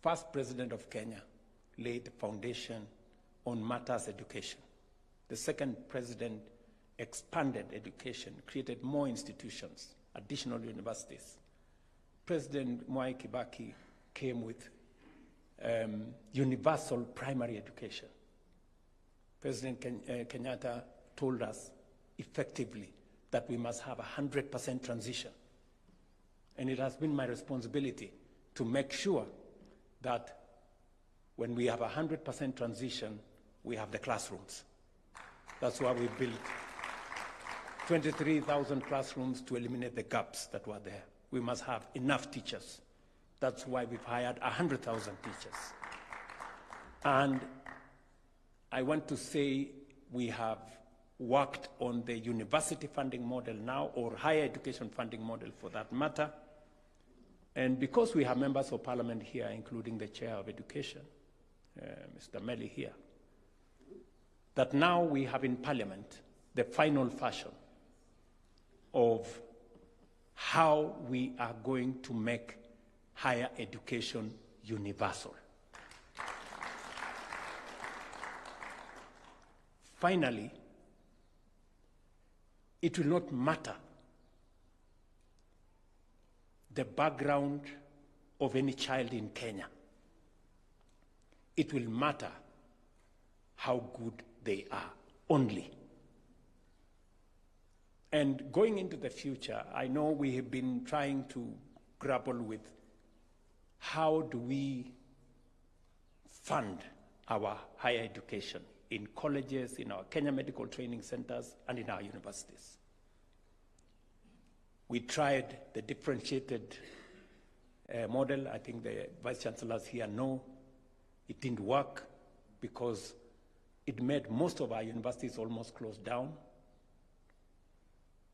First president of Kenya laid the foundation on matters education. The second president expanded education, created more institutions, additional universities. President Mwai Kibaki came with universal primary education. President Kenyatta told us effectively that we must have 100% transition. And it has been my responsibility to make sure that when we have 100% transition, we have the classrooms. That's why we built 23,000 classrooms to eliminate the gaps that were there. We must have enough teachers. That's why we've hired 100,000 teachers. And I want to say we have worked on the university funding model now, or higher education funding model for that matter. And because we have members of parliament here, including the chair of education, Mr. Meli here, that now we have in parliament the final version of how we are going to make higher education universal. Finally, it will not matter the background of any child in Kenya. It will matter how good they are only. And going into the future, I know we have been trying to grapple with how do we fund our higher education in colleges, in our Kenya medical training centers, and in our universities. We tried the differentiated model. I think the vice chancellors here know it didn't work because it made most of our universities almost close down.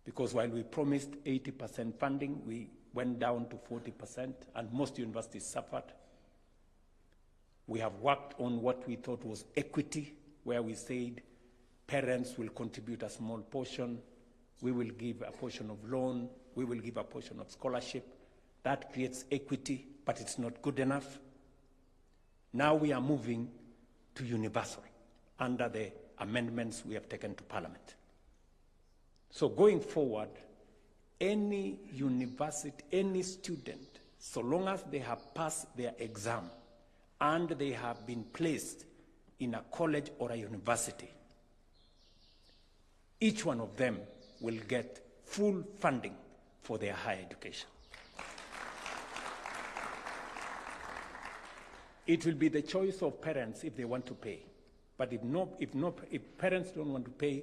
Because while we promised 80% funding, we went down to 40%, and most universities suffered. We have worked on what we thought was equity, where we said parents will contribute a small portion, we will give a portion of loan, we will give a portion of scholarship. That creates equity, but it's not good enough. Now we are moving to universal under the amendments we have taken to Parliament. So going forward, any university, any student, so long as they have passed their exam and they have been placed in a college or a university, each one of them will get full funding for their higher education. It will be the choice of parents if they want to pay. But if parents don't want to pay,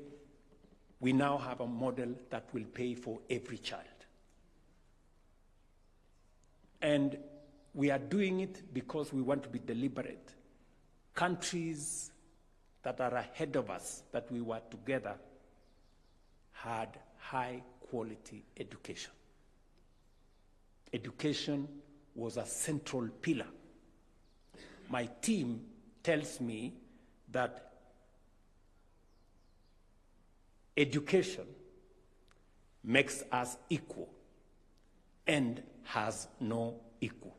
we now have a model that will pay for every child. And we are doing it because we want to be deliberate. Countries that are ahead of us, that we were together, had high quality education. Education was a central pillar. My team tells me that education makes us equal and has no equal.